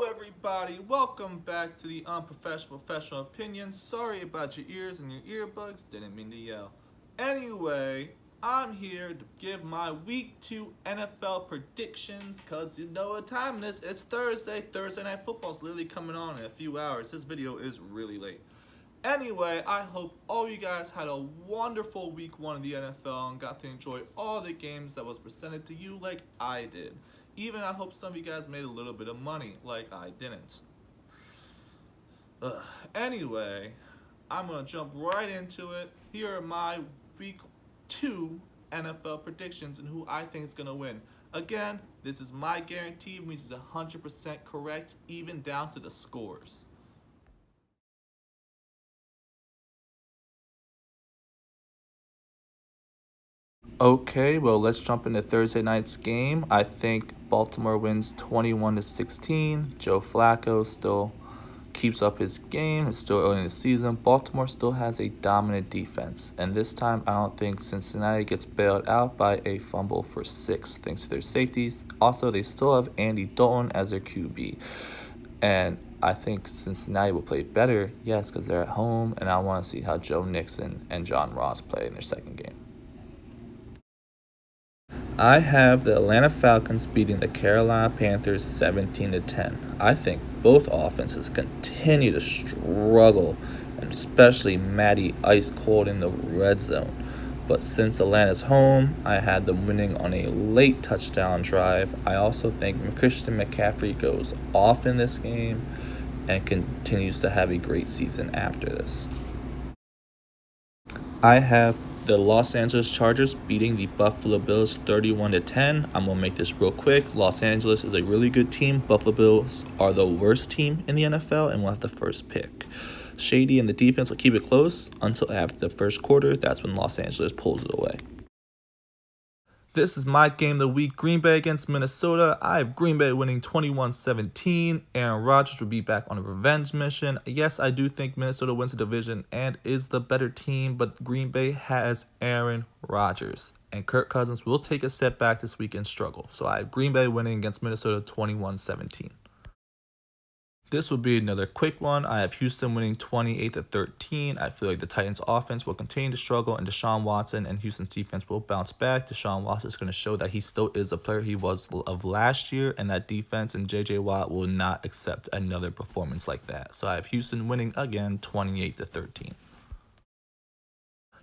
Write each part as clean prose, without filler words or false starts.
Everybody, welcome back to the Unprofessional Professional Opinion. Sorry about your ears and your earbuds, didn't mean to yell. Anyway, I'm here to give my week 2 NFL predictions because you know what time it is. It's Thursday. Thursday Night Football's literally coming on in a few hours. This video is really late. Anyway, I hope all you guys had a wonderful week 1 of the NFL and got to enjoy all the games that was presented to you like I did. Even I hope some of you guys made a little bit of money like I didn't. Anyway, I'm going to jump right into it. Here are my week 2 NFL predictions and who I think is going to win. Again, this is my guarantee, which is 100% correct, even down to the scores. Okay, well, let's jump into Thursday night's game. I think Baltimore wins 21-16. Joe Flacco still keeps up his game. It's still early in the season. Baltimore still has a dominant defense. And this time, I don't think Cincinnati gets bailed out by a fumble for 6 thanks to their safeties. Also, they still have Andy Dalton as their QB. And I think Cincinnati will play better, yes, because they're at home. And I want to see how Joe Mixon and John Ross play in their second game. I have the Atlanta Falcons beating the Carolina Panthers 17-10. I think both offenses continue to struggle, and especially Matty ice cold in the red zone. But since Atlanta's home, I had them winning on a late touchdown drive. I also think Christian McCaffrey goes off in this game and continues to have a great season after this. I have the Los Angeles Chargers beating the Buffalo Bills 31-10. I'm going to make this real quick. Los Angeles is a really good team. Buffalo Bills are the worst team in the NFL and will have the first pick. Shady and the defense will keep it close until after the first quarter. That's when Los Angeles pulls it away. This is my game of the week, Green Bay against Minnesota. I have Green Bay winning 21-17. Aaron Rodgers will be back on a revenge mission. Yes, I do think Minnesota wins the division and is the better team, but Green Bay has Aaron Rodgers. And Kirk Cousins will take a step back this week and struggle. So I have Green Bay winning against Minnesota 21-17. This will be another quick one. I have Houston winning 28-13. I feel like the Titans offense will continue to struggle, and Deshaun Watson and Houston's defense will bounce back. Deshaun Watson is going to show that he still is a player he was of last year, and that defense and J.J. Watt will not accept another performance like that. So I have Houston winning again 28-13.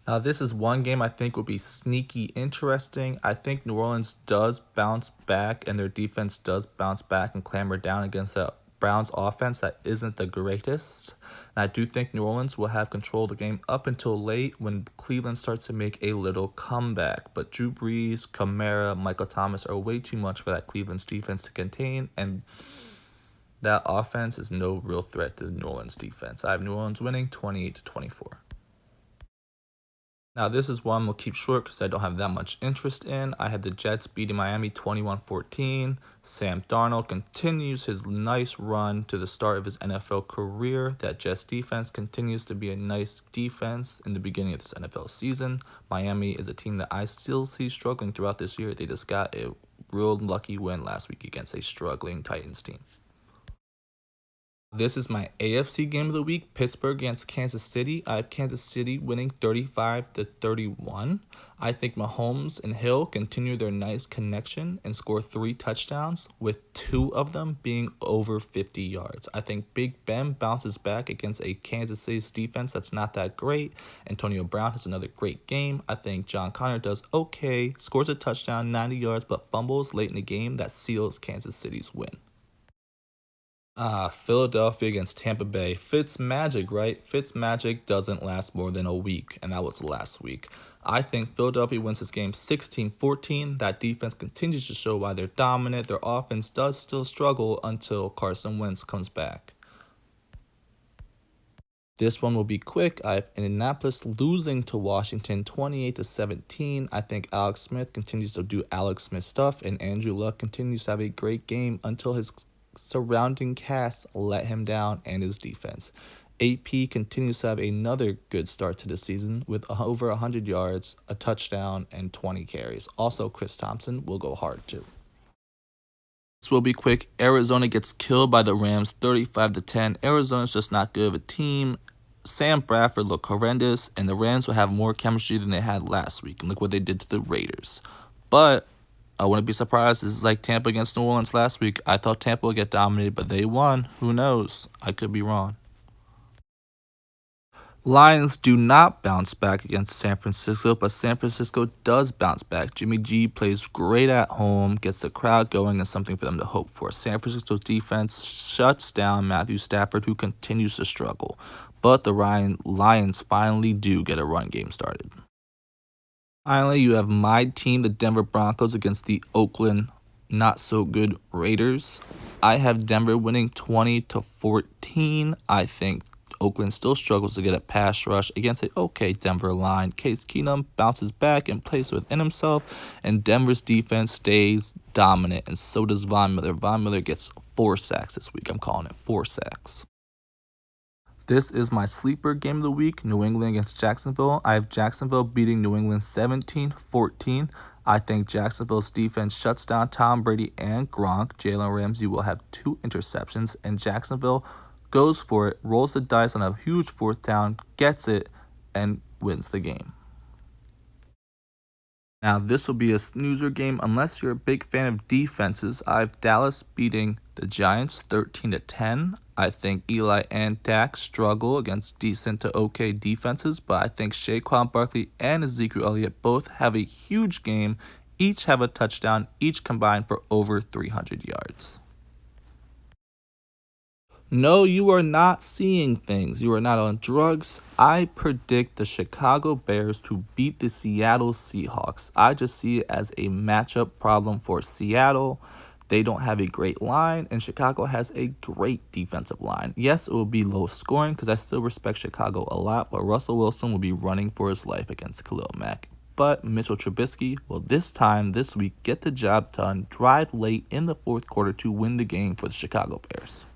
Now, this is one game I think will be sneaky interesting. I think New Orleans does bounce back, and their defense does bounce back and clamber down against a Browns offense that isn't the greatest. And I do think New Orleans will have control of the game up until late when Cleveland starts to make a little comeback. But Drew Brees, Kamara, Michael Thomas are way too much for that Cleveland's defense to contain, and that offense is no real threat to the New Orleans defense. I have New Orleans winning 28-24. Now, this is one we'll keep short because I don't have that much interest in. I had the Jets beating Miami 21-14. Sam Darnold continues his nice run to the start of his NFL career. That Jets defense continues to be a nice defense in the beginning of this NFL season. Miami is a team that I still see struggling throughout this year. They just got a real lucky win last week against a struggling Titans team. This is my AFC game of the week, Pittsburgh against Kansas City. I have Kansas City winning 35-31. I think Mahomes and Hill continue their nice connection and score 3 touchdowns, with 2 of them being over 50 yards. I think Big Ben bounces back against a Kansas City's defense that's not that great. Antonio Brown has another great game. I think John Connor does okay, scores a touchdown, 90 yards, but fumbles late in the game that seals Kansas City's win. Philadelphia against Tampa Bay. Fitz magic, right? Fitz magic doesn't last more than a week, and that was last week. I think Philadelphia wins this game 16-14. That defense continues to show why they're dominant. Their offense does still struggle until Carson Wentz comes back. This one will be quick. I have Indianapolis losing to Washington 28-17. I think Alex Smith continues to do Alex Smith stuff, and Andrew Luck continues to have a great game until his surrounding cast let him down and his defense. AP continues to have another good start to the season with over 100 yards, a touchdown, and 20 carries. Also, Chris Thompson will go hard too. This will be quick. Arizona gets killed by the Rams 35-10. Arizona's just not good of a team. Sam Bradford looked horrendous, and the Rams will have more chemistry than they had last week. And look what they did to the Raiders. But I wouldn't be surprised. This is like Tampa against New Orleans last week. I thought Tampa would get dominated, but they won. Who knows? I could be wrong. Lions do not bounce back against San Francisco, but San Francisco does bounce back. Jimmy G plays great at home, gets the crowd going, and something for them to hope for. San Francisco's defense shuts down Matthew Stafford, who continues to struggle. But the Lions finally do get a run game started. Finally, you have my team, the Denver Broncos, against the Oakland not-so-good Raiders. I have Denver winning 20-14. I think Oakland still struggles to get a pass rush against an okay Denver line. Case Keenum bounces back and plays within himself, and Denver's defense stays dominant, and so does Von Miller. Von Miller gets 4 sacks this week. I'm calling it 4 sacks. This is my sleeper game of the week, New England against Jacksonville. I have Jacksonville beating New England 17-14. I think Jacksonville's defense shuts down Tom Brady and Gronk. Jalen Ramsey will have 2 interceptions, and Jacksonville goes for it, rolls the dice on a huge 4th down, gets it, and wins the game. Now, this will be a snoozer game unless you're a big fan of defenses. I have Dallas beating the Giants 13-10. I think Eli and Dak struggle against decent to okay defenses, but I think Saquon Barkley and Ezekiel Elliott both have a huge game, each have a touchdown, each combined for over 300 yards. No, you are not seeing things. You are not on drugs. I predict the Chicago Bears to beat the Seattle Seahawks. I just see it as a matchup problem for Seattle. They don't have a great line, and Chicago has a great defensive line. Yes, it will be low scoring because I still respect Chicago a lot, but Russell Wilson will be running for his life against Khalil Mack. But Mitchell Trubisky will this week, get the job done, drive late in the 4th quarter to win the game for the Chicago Bears.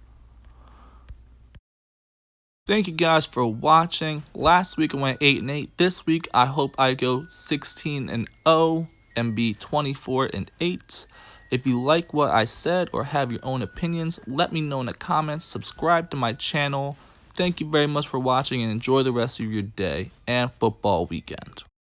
Thank you guys for watching. Last week I went 8-8. This week I hope I go 16-0 and be 24-8. If you like what I said or have your own opinions, let me know in the comments. Subscribe to my channel. Thank you very much for watching and enjoy the rest of your day and football weekend.